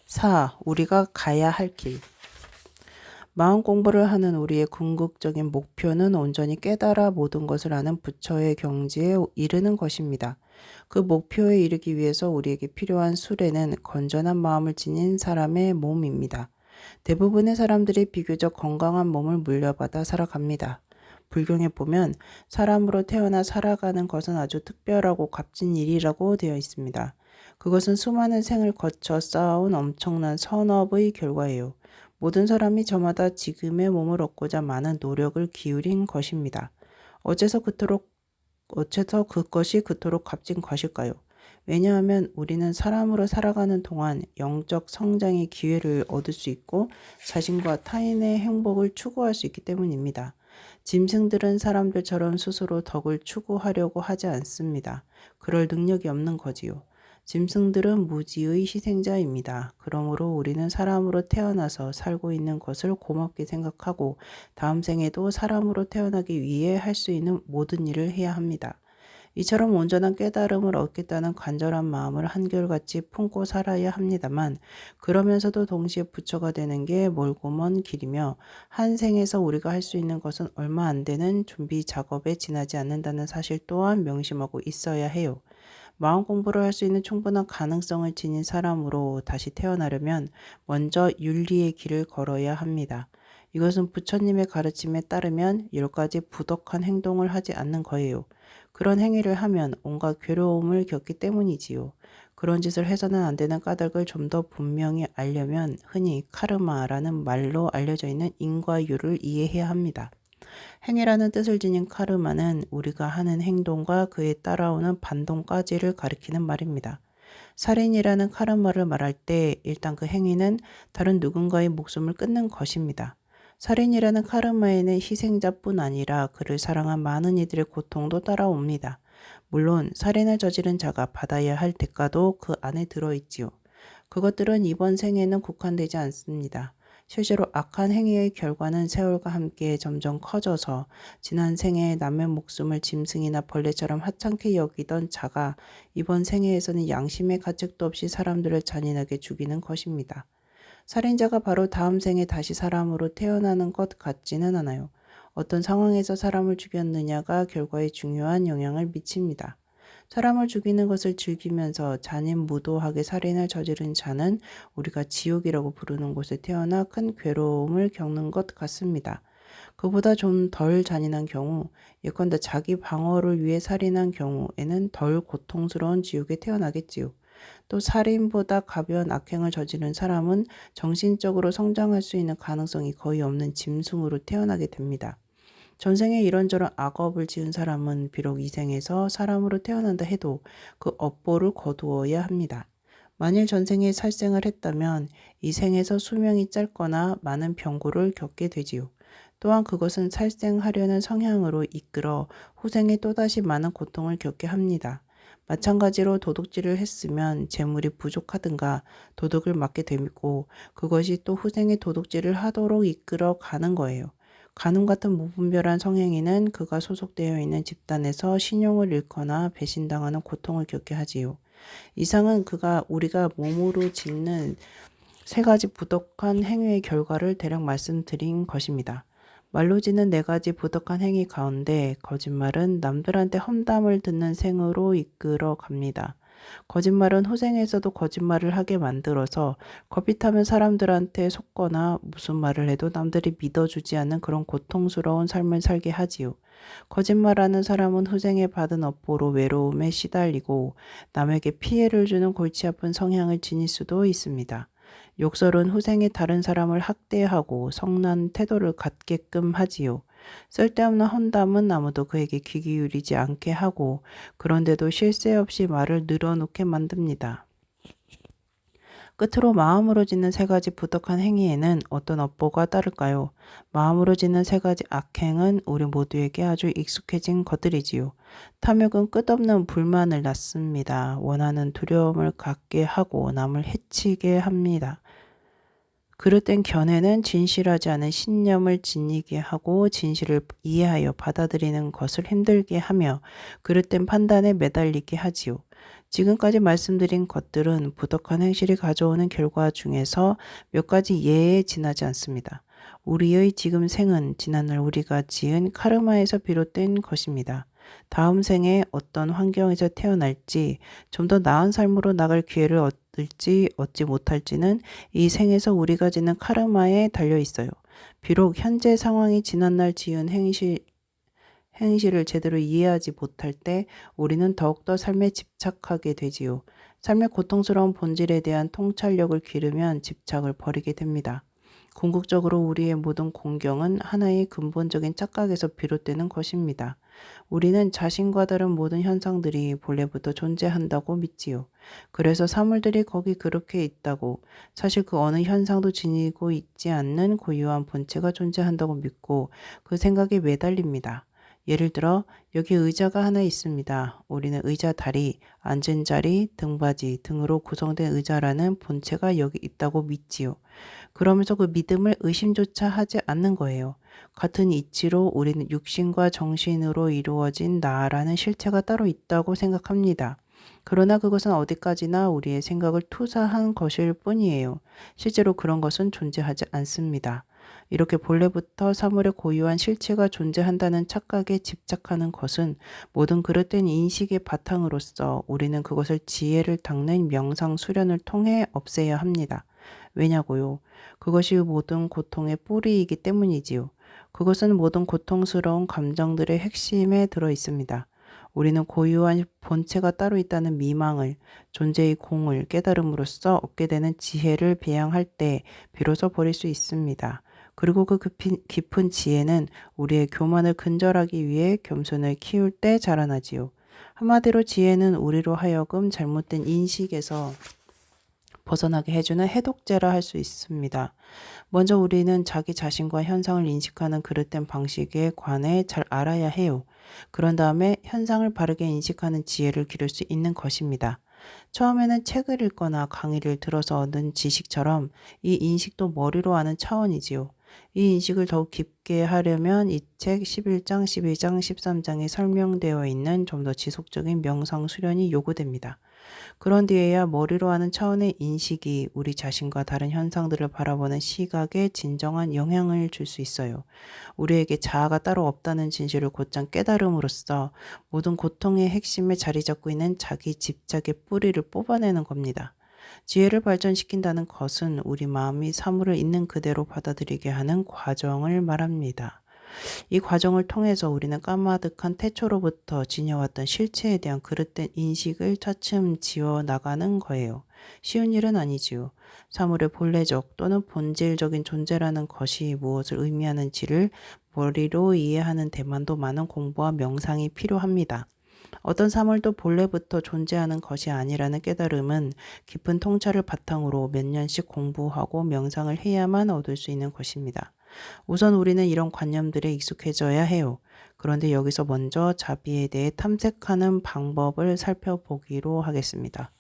4. 우리가 가야 할 길. 마음 공부를 하는 우리의 궁극적인 목표는 온전히 깨달아 모든 것을 아는 부처의 경지에 이르는 것입니다. 그 목표에 이르기 위해서 우리에게 필요한 수레는 건전한 마음을 지닌 사람의 몸입니다. 대부분의 사람들이 비교적 건강한 몸을 물려받아 살아갑니다. 불경에 보면 사람으로 태어나 살아가는 것은 아주 특별하고 값진 일이라고 되어 있습니다. 그것은 수많은 생을 거쳐 쌓아온 엄청난 선업의 결과예요. 모든 사람이 저마다 지금의 몸을 얻고자 많은 노력을 기울인 것입니다. 어째서 그것이 그토록 값진 것일까요? 왜냐하면 우리는 사람으로 살아가는 동안 영적 성장의 기회를 얻을 수 있고 자신과 타인의 행복을 추구할 수 있기 때문입니다. 짐승들은 사람들처럼 스스로 덕을 추구하려고 하지 않습니다. 그럴 능력이 없는 거지요. 짐승들은 무지의 희생자입니다. 그러므로 우리는 사람으로 태어나서 살고 있는 것을 고맙게 생각하고 다음 생에도 사람으로 태어나기 위해 할 수 있는 모든 일을 해야 합니다. 이처럼 온전한 깨달음을 얻겠다는 간절한 마음을 한결같이 품고 살아야 합니다만 그러면서도 동시에 부처가 되는 게 멀고 먼 길이며 한 생에서 우리가 할 수 있는 것은 얼마 안 되는 준비 작업에 지나지 않는다는 사실 또한 명심하고 있어야 해요. 마음 공부를 할 수 있는 충분한 가능성을 지닌 사람으로 다시 태어나려면 먼저 윤리의 길을 걸어야 합니다. 이것은 부처님의 가르침에 따르면 10가지 부덕한 행동을 하지 않는 거예요. 그런 행위를 하면 온갖 괴로움을 겪기 때문이지요. 그런 짓을 해서는 안 되는 까닭을 좀 더 분명히 알려면 흔히 카르마라는 말로 알려져 있는 인과율을 이해해야 합니다. 행위라는 뜻을 지닌 카르마는 우리가 하는 행동과 그에 따라오는 반동까지를 가리키는 말입니다. 살인이라는 카르마를 말할 때 일단 그 행위는 다른 누군가의 목숨을 끊는 것입니다. 살인이라는 카르마에는 희생자뿐 아니라 그를 사랑한 많은 이들의 고통도 따라옵니다. 물론 살인을 저지른 자가 받아야 할 대가도 그 안에 들어있지요. 그것들은 이번 생에는 국한되지 않습니다. 실제로 악한 행위의 결과는 세월과 함께 점점 커져서 지난 생에 남의 목숨을 짐승이나 벌레처럼 하찮게 여기던 자가 이번 생애에서는 양심의 가책도 없이 사람들을 잔인하게 죽이는 것입니다. 살인자가 바로 다음 생에 다시 사람으로 태어나는 것 같지는 않아요. 어떤 상황에서 사람을 죽였느냐가 결과에 중요한 영향을 미칩니다. 사람을 죽이는 것을 즐기면서 잔인무도하게 살인을 저지른 자는 우리가 지옥이라고 부르는 곳에 태어나 큰 괴로움을 겪는 것 같습니다. 그보다 좀 덜 잔인한 경우, 예컨대 자기 방어를 위해 살인한 경우에는 덜 고통스러운 지옥에 태어나겠지요. 또 살인보다 가벼운 악행을 저지른 사람은 정신적으로 성장할 수 있는 가능성이 거의 없는 짐승으로 태어나게 됩니다. 전생에 이런저런 악업을 지은 사람은 비록 이 생에서 사람으로 태어난다 해도 그 업보를 거두어야 합니다. 만일 전생에 살생을 했다면 이 생에서 수명이 짧거나 많은 병고를 겪게 되지요. 또한 그것은 살생하려는 성향으로 이끌어 후생에 또다시 많은 고통을 겪게 합니다. 마찬가지로 도둑질을 했으면 재물이 부족하든가 도둑을 맞게 되고 그것이 또 후생에 도둑질을 하도록 이끌어 가는 거예요. 간음 같은 무분별한 성행위는 그가 소속되어 있는 집단에서 신용을 잃거나 배신당하는 고통을 겪게 하지요. 이상은 우리가 몸으로 짓는 3가지 부덕한 행위의 결과를 대략 말씀드린 것입니다. 말로 짓는 4가지 부덕한 행위 가운데 거짓말은 남들한테 험담을 듣는 생으로 이끌어 갑니다. 거짓말은 후생에서도 거짓말을 하게 만들어서 겁이 타면 사람들한테 속거나 무슨 말을 해도 남들이 믿어주지 않는 그런 고통스러운 삶을 살게 하지요. 거짓말하는 사람은 후생에 받은 업보로 외로움에 시달리고 남에게 피해를 주는 골치 아픈 성향을 지닐 수도 있습니다. 욕설은 후생에 다른 사람을 학대하고 성난 태도를 갖게끔 하지요. 쓸데없는 험담은 아무도 그에게 귀 기울이지 않게 하고 그런데도 쉴 새 없이 말을 늘어놓게 만듭니다. 끝으로 마음으로 짓는 3가지 부덕한 행위에는 어떤 업보가 따를까요? 마음으로 짓는 3가지 악행은 우리 모두에게 아주 익숙해진 것들이지요. 탐욕은 끝없는 불만을 낳습니다. 원하는 두려움을 갖게 하고 남을 해치게 합니다. 그릇된 견해는 진실하지 않은 신념을 지니게 하고 진실을 이해하여 받아들이는 것을 힘들게 하며 그릇된 판단에 매달리게 하지요. 지금까지 말씀드린 것들은 부덕한 행실이 가져오는 결과 중에서 몇 가지 예에 지나지 않습니다. 우리의 지금 생은 지난날 우리가 지은 카르마에서 비롯된 것입니다. 다음 생에 어떤 환경에서 태어날지, 좀 더 나은 삶으로 나갈 기회를 얻을지 얻지 못할지는 이 생에서 우리가 지는 카르마에 달려 있어요. 비록 현재 상황이 지난날 지은 행실을 제대로 이해하지 못할 때 우리는 더욱더 삶에 집착하게 되지요. 삶의 고통스러운 본질에 대한 통찰력을 기르면 집착을 버리게 됩니다. 궁극적으로 우리의 모든 공경은 하나의 근본적인 착각에서 비롯되는 것입니다. 우리는 자신과 다른 모든 현상들이 본래부터 존재한다고 믿지요. 그래서 사물들이 거기 그렇게 있다고, 사실 그 어느 현상도 지니고 있지 않는 고유한 본체가 존재한다고 믿고 그 생각에 매달립니다. 예를 들어 여기 의자가 하나 있습니다. 우리는 의자 다리, 앉은 자리, 등받이 등으로 구성된 의자라는 본체가 여기 있다고 믿지요. 그러면서 그 믿음을 의심조차 하지 않는 거예요. 같은 이치로 우리는 육신과 정신으로 이루어진 나라는 실체가 따로 있다고 생각합니다. 그러나 그것은 어디까지나 우리의 생각을 투사한 것일 뿐이에요. 실제로 그런 것은 존재하지 않습니다. 이렇게 본래부터 사물의 고유한 실체가 존재한다는 착각에 집착하는 것은 모든 그릇된 인식의 바탕으로서 우리는 그것을 지혜를 닦는 명상 수련을 통해 없애야 합니다. 왜냐고요? 그것이 모든 고통의 뿌리이기 때문이지요. 그것은 모든 고통스러운 감정들의 핵심에 들어 있습니다. 우리는 고유한 본체가 따로 있다는 미망을, 존재의 공을 깨달음으로써 얻게 되는 지혜를 배양할 때 비로소 버릴 수 있습니다. 그리고 그 깊은 지혜는 우리의 교만을 근절하기 위해 겸손을 키울 때 자라나지요. 한마디로 지혜는 우리로 하여금 잘못된 인식에서 벗어나게 해주는 해독제라 할 수 있습니다. 먼저 우리는 자기 자신과 현상을 인식하는 그릇된 방식에 관해 잘 알아야 해요. 그런 다음에 현상을 바르게 인식하는 지혜를 기를 수 있는 것입니다. 처음에는 책을 읽거나 강의를 들어서 얻은 지식처럼 이 인식도 머리로 아는 차원이지요. 이 인식을 더욱 깊게 하려면 이 책 11장, 12장, 13장에 설명되어 있는 좀 더 지속적인 명상 수련이 요구됩니다. 그런 뒤에야 머리로 하는 차원의 인식이 우리 자신과 다른 현상들을 바라보는 시각에 진정한 영향을 줄 수 있어요. 우리에게 자아가 따로 없다는 진실을 곧장 깨달음으로써 모든 고통의 핵심에 자리 잡고 있는 자기 집착의 뿌리를 뽑아내는 겁니다. 지혜를 발전시킨다는 것은 우리 마음이 사물을 있는 그대로 받아들이게 하는 과정을 말합니다. 이 과정을 통해서 우리는 까마득한 태초로부터 지녀왔던 실체에 대한 그릇된 인식을 차츰 지워 나가는 거예요. 쉬운 일은 아니지요. 사물의 본래적 또는 본질적인 존재라는 것이 무엇을 의미하는지를 머리로 이해하는 데만도 많은 공부와 명상이 필요합니다. 어떤 사물도 본래부터 존재하는 것이 아니라는 깨달음은 깊은 통찰을 바탕으로 몇 년씩 공부하고 명상을 해야만 얻을 수 있는 것입니다. 우선 우리는 이런 관념들에 익숙해져야 해요. 그런데 여기서 먼저 자비에 대해 탐색하는 방법을 살펴보기로 하겠습니다.